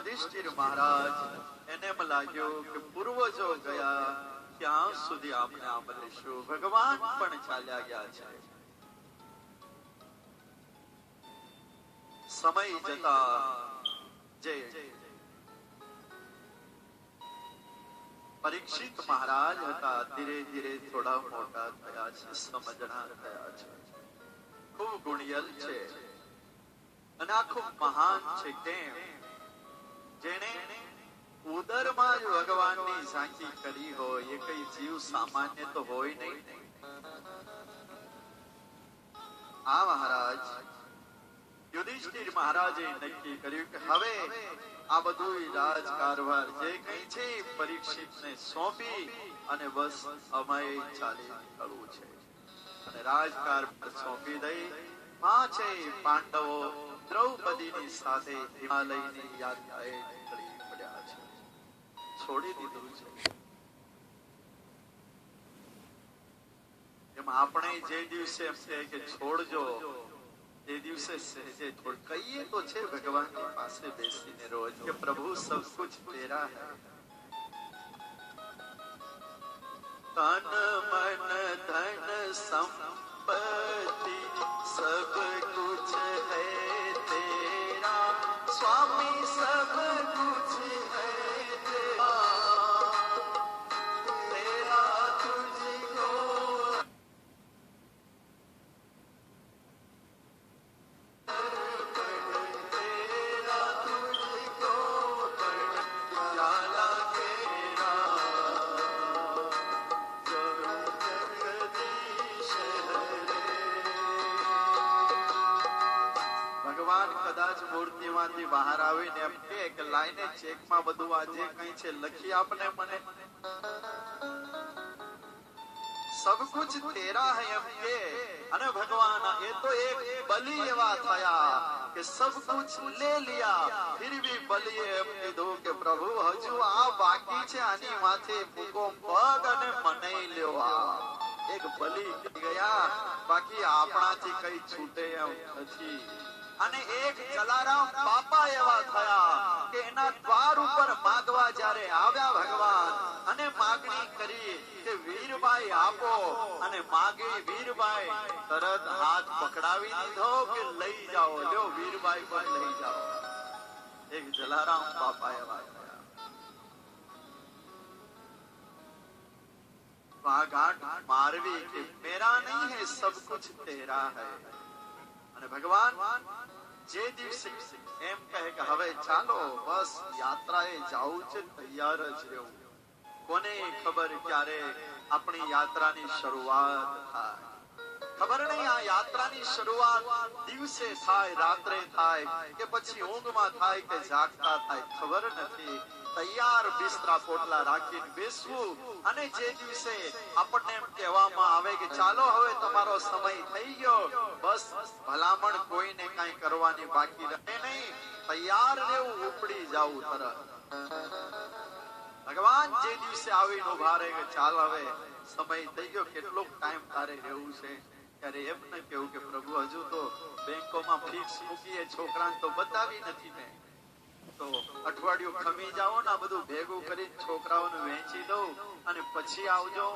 યુધિષ્ઠિર મહારાજ એને એમ લાગ્યું કે પૂર્વજો ગયા ત્યાં સુધી આપણે આમ રહીશું, ભગવાન પણ ચાલ્યા ગયા છે. સમય જતા જે પરીક્ષિત મહારાજ હતા ધીરે ધીરે થોડા મોટા થયા છે, સમજણાર થયા છે, ખૂબ ગુણિયલ છે અને આ ખૂબ મહાન છે. કેમ? જેણે ઉદરમાં જ ભગવાનની ઝાંખી કરી હોય એ કઈ જીવ સામાન્ય તો હોય નહીં. આ મહારાજ યુધિષ્ઠિર મહારાજે નક્કી કર્યું કે હવે આ બધું રાજકારભાર જે કઈ છે પરીક્ષિતને સોંપી અને બસ અમાય ચાલી નીકળવું છે. અને રાજકારભાર સોંપી દઈ પાંચેય પાંડવો દ્રૌપદીની સાથે હિમાલયની યાત્રાએ નીકળી પડ્યા છે. છોડી દીધું છે. એમ આપણે જે દિવસે એમ કે છોડજો એ દિવસે સહેજે છોડ કહીએ તો છે ભગવાનની પાસે બેસીને રોજ કે પ્રભુ સબ કુછ તેરા હૈ, તન મન ધન સંપત્તિ સબ કુછ હૈ તેરા, સ્વામી સબ કુછ હૈ તેરા, તેરા તુझको મૂર્તિમાંથી બહાર આવીને એમ કે લાઈને ચેકમાં બધું આ જે કઈ છે લખી આપને મને, સબ કુછ તેરા હૈ એમ કે. અને ભગવાન એ તો એક બલિ એવા થયા કે સબ કુછ લે લિયા, ફિર ભી બલિએ એમ કીધું કે પ્રભુ હજુ આ બાકી છે, આની માથે મૂકો પગ અને મને લ્યો. આ એક બલિ ગયા, બાકી આપણાથી કઈ છૂટે એમ નથી. અને એક જલારામ બાપા એવા થયા કે એના દ્વાર ઉપર માગવા જ્યારે આવ્યા ભગવાન અને માગણી કરી કે વીરબાઈ આપો, અને માગી વીરબાઈ તરત હાથ પકડાવી દીધો કે લઈ જાઓ, લ્યો વીરબાઈ પણ લઈ જાઓ. એક જલારામ બાપા એવા થયા. ગાંઠ મારવી કે મેરા નહીં હૈ સબ કુછ તેરા હૈ. અને ભગવાન જે દિવસે એમ કહે કે હવે ચાલો બસ યાત્રાએ જાવું છે, તૈયાર જ રહેવું. કોને ખબર ક્યારે આપણી યાત્રાની શરૂઆત થાય, ખબર નહીં. આ યાત્રાની શરૂઆત દિવસે થાય, રાત્રે થાય કે પછી ઊંઘમાં થાય કે જાગતા થાય, ખબર નથી. તૈયાર બિસ્તરા પોટલા રાખીને બેસવું, અને જે દિવસે આપણને એમ કહેવામાં આવે કે ચાલો હવે તમારો સમય થઈ ગયો, બસ ભલામણ કોઈને કઈ કરવાની બાકી રહે નહીં, તૈયાર રહેવું, ઉપડી જવું તરત. ભગવાન જે દિવસે આવીને ઉભા રહે કે ચાલ હવે સમય થઈ ગયો, કેટલો ટાઈમ તારે રહેવું છે, ત્યારે એમ ન કેવું કે પ્રભુ હજુ તો બેંકોમાં ફિક્સ મૂકીએ, છોકરાને તો બતાવી નથી મેં, તો અઠવાડિયું ખમી જાઓ ને બધું ભેગું કરી છોકરાઓને વહેંચી દઉં અને પછી આવજો.